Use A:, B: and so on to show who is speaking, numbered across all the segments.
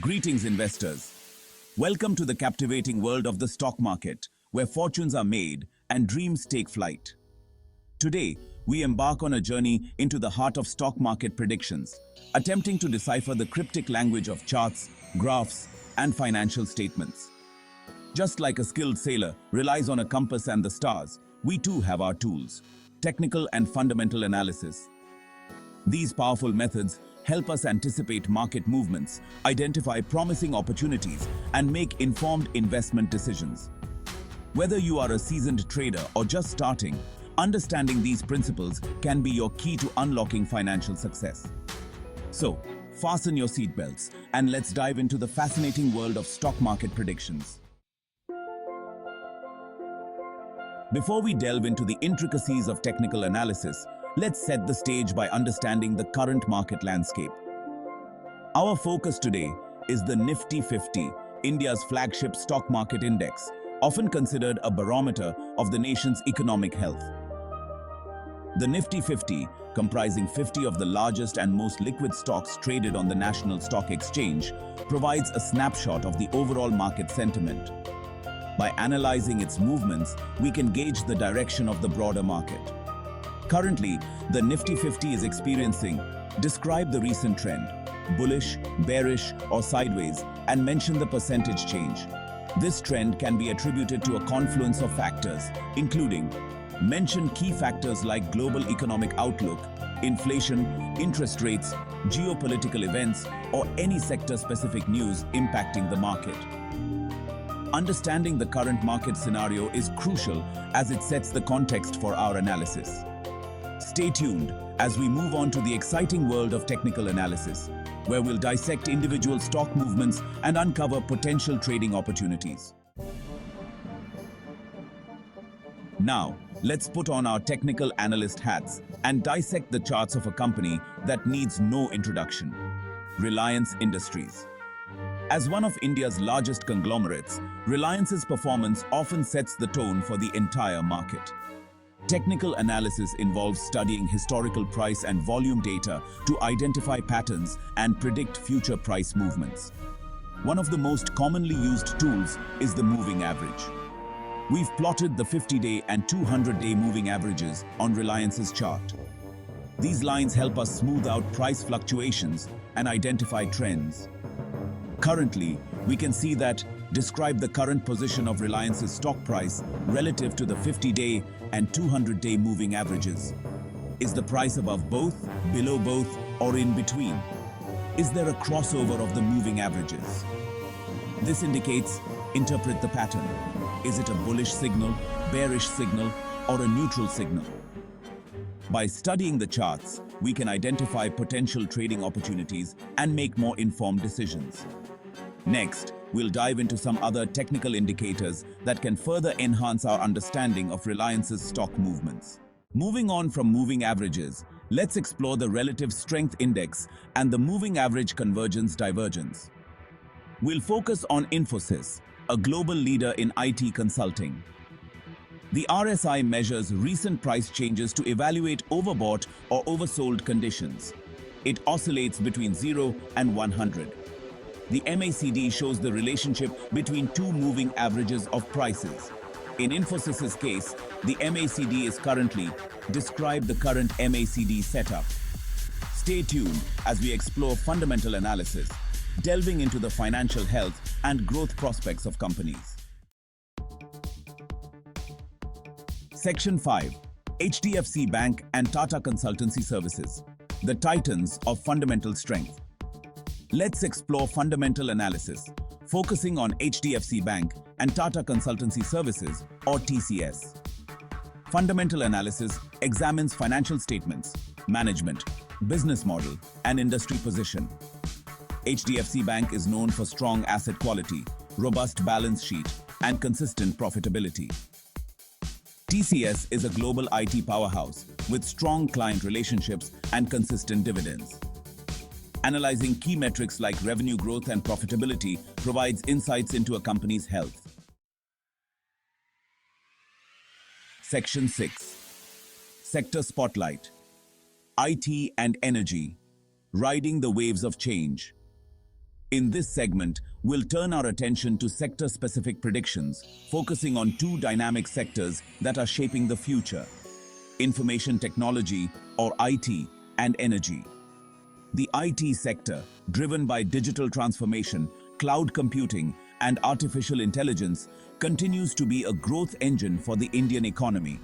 A: Greetings, investors. Welcome to the captivating world of the stock market, where fortunes are made and dreams take flight. Today, we embark on a journey into the heart of stock market predictions, attempting to decipher the cryptic language of charts, graphs, and financial statements. Just like a skilled sailor relies on a compass and the stars, we too have our tools, technical and fundamental analysis. These powerful methods help us anticipate market movements, identify promising opportunities, and make informed investment decisions. Whether you are a seasoned trader or just starting, understanding these principles can be your key to unlocking financial success. So, fasten your seatbelts and let's dive into the fascinating world of stock market predictions. Before we delve into the intricacies of technical analysis, let's set the stage by understanding the current market landscape. Our focus today is the Nifty 50, India's flagship stock market index, often considered a barometer of the nation's economic health. The Nifty 50, comprising 50 of the largest and most liquid stocks traded on the National Stock Exchange, provides a snapshot of the overall market sentiment. By analyzing its movements, we can gauge the direction of the broader market. Currently, the Nifty 50 is experiencing, describe the recent trend, bullish, bearish, or sideways, and mention the percentage change. This trend can be attributed to a confluence of factors, including mention key factors like global economic outlook, inflation, interest rates, geopolitical events, or any sector-specific news impacting the market. Understanding the current market scenario is crucial as it sets the context for our analysis. Stay tuned as we move on to the exciting world of technical analysis, where we'll dissect individual stock movements and uncover potential trading opportunities. Now, let's put on our technical analyst hats and dissect the charts of a company that needs no introduction: Reliance Industries. As one of India's largest conglomerates, Reliance's performance often sets the tone for the entire market. Technical analysis involves studying historical price and volume data to identify patterns and predict future price movements. One of the most commonly used tools is the moving average. We've plotted the 50-day and 200-day moving averages on Reliance's chart. These lines help us smooth out price fluctuations and identify trends. Currently, we can see that describe the current position of Reliance's stock price relative to the 50-day and 200-day moving averages. Is the price above both, below both, or in between? Is there a crossover of the moving averages? This indicates, interpret the pattern. Is it a bullish signal, bearish signal, or a neutral signal? By studying the charts, we can identify potential trading opportunities and make more informed decisions. Next, we'll dive into some other technical indicators that can further enhance our understanding of Reliance's stock movements. Moving on from moving averages, let's explore the relative strength index and the moving average convergence divergence. We'll focus on Infosys, a global leader in IT consulting. The RSI measures recent price changes to evaluate overbought or oversold conditions. It oscillates between 0 and 100. The MACD shows the relationship between two moving averages of prices. In Infosys's case, the MACD is currently, describe the current MACD setup. Stay tuned as we explore fundamental analysis, delving into the financial health and growth prospects of companies. Section 5. HDFC Bank and Tata Consultancy Services, the titans of fundamental strength. Let's explore fundamental analysis, focusing on HDFC Bank and Tata Consultancy Services, or TCS. Fundamental analysis examines financial statements, management, business model, and industry position. HDFC Bank is known for strong asset quality, robust balance sheet, and consistent profitability. TCS is a global IT powerhouse with strong client relationships and consistent dividends. Analyzing key metrics like revenue growth and profitability provides insights into a company's health. Section 6. Sector Spotlight. IT and Energy, Riding the Waves of Change. In this segment, we'll turn our attention to sector-specific predictions, focusing on two dynamic sectors that are shaping the future: information technology, or IT, and energy. The IT sector, driven by digital transformation, cloud computing, and artificial intelligence, continues to be a growth engine for the Indian economy.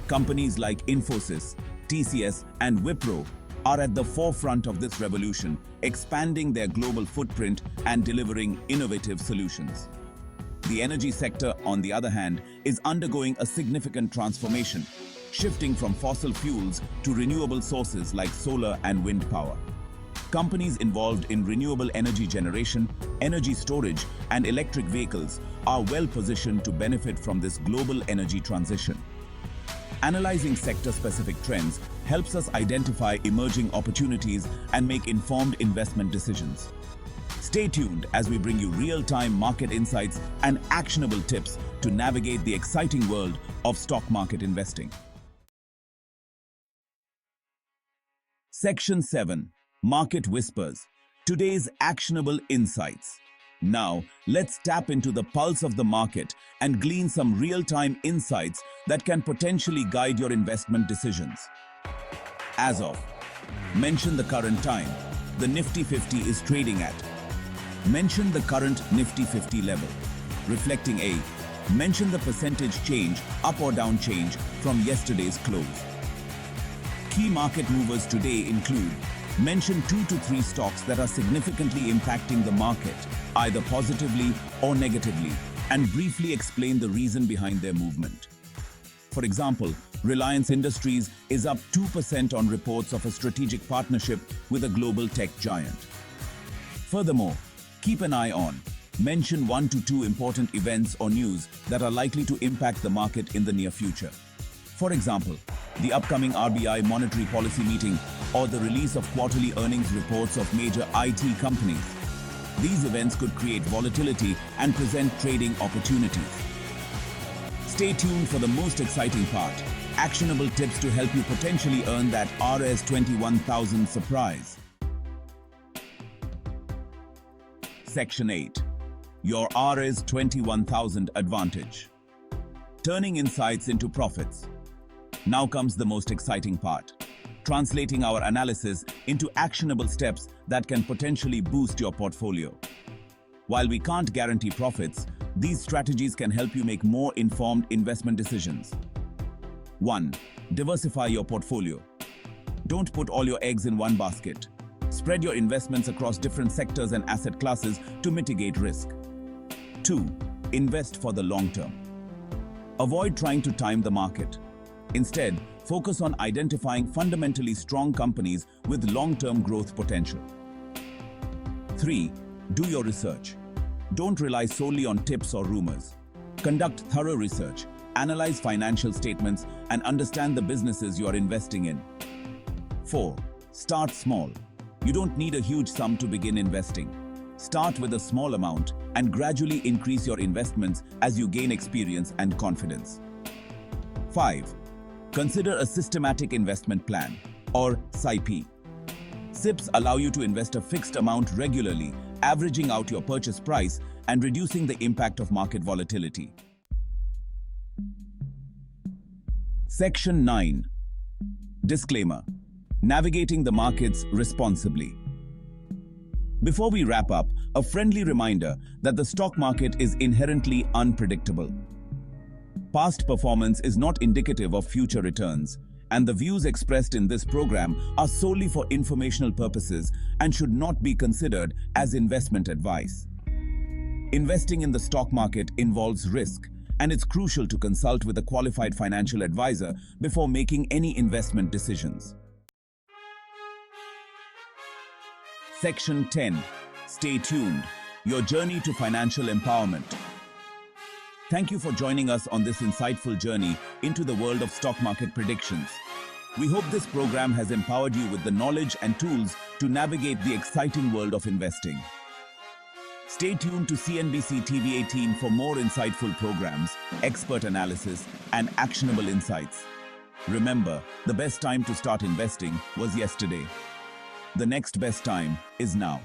A: Companies like Infosys, TCS, and Wipro are at the forefront of this revolution, expanding their global footprint and delivering innovative solutions. The energy sector, on the other hand, is undergoing a significant transformation, shifting from fossil fuels to renewable sources like solar and wind power. Companies involved in renewable energy generation, energy storage, and electric vehicles are well positioned to benefit from this global energy transition. Analyzing sector-specific trends helps us identify emerging opportunities and make informed investment decisions. Stay tuned as we bring you real-time market insights and actionable tips to navigate the exciting world of stock market investing. Section 7. Market Whispers. Today's actionable insights. Now, let's tap into the pulse of the market and glean some real-time insights that can potentially guide your investment decisions. As of, mention the current time. The Nifty 50 is trading at. Mention the current Nifty 50 level. Reflecting A. Mention the percentage change, up or down change, from yesterday's close. Key market movers today include: mention 2 to 3 stocks that are significantly impacting the market, either positively or negatively, and briefly explain the reason behind their movement. For example, Reliance Industries is up 2% on reports of a strategic partnership with a global tech giant. Furthermore, keep an eye on: mention 1 to 2 important events or news that are likely to impact the market in the near future. For example, the upcoming RBI monetary policy meeting or the release of quarterly earnings reports of major IT companies. These events could create volatility and present trading opportunities. Stay tuned for the most exciting part: actionable tips to help you potentially earn that Rs 21,000 surprise. Section 8. Your Rs 21,000 advantage. Turning insights into profits. Now comes the most exciting part: translating our analysis into actionable steps that can potentially boost your portfolio. While we can't guarantee profits, these strategies can help you make more informed investment decisions. 1. Diversify your portfolio. Don't put all your eggs in one basket. Spread your investments across different sectors and asset classes to mitigate risk. 2. Invest for the long term. Avoid trying to time the market. Instead, focus on identifying fundamentally strong companies with long-term growth potential. 3. Do your research. Don't rely solely on tips or rumors. Conduct thorough research, analyze financial statements, and understand the businesses you are investing in. 4. Start small. You don't need a huge sum to begin investing. Start with a small amount and gradually increase your investments as you gain experience and confidence. 5. Consider a systematic investment plan, or SIP. SIPs allow you to invest a fixed amount regularly, averaging out your purchase price and reducing the impact of market volatility. Section 9. Disclaimer: navigating the markets responsibly. Before we wrap up, a friendly reminder that the stock market is inherently unpredictable. Past performance is not indicative of future returns, and the views expressed in this program are solely for informational purposes and should not be considered as investment advice. Investing in the stock market involves risk, and it's crucial to consult with a qualified financial advisor before making any investment decisions. Section 10. Stay tuned. Your journey to financial empowerment. Thank you for joining us on this insightful journey into the world of stock market predictions. We hope this program has empowered you with the knowledge and tools to navigate the exciting world of investing. Stay tuned to CNBC TV 18 for more insightful programs, expert analysis, and actionable insights. Remember, the best time to start investing was yesterday. The next best time is now.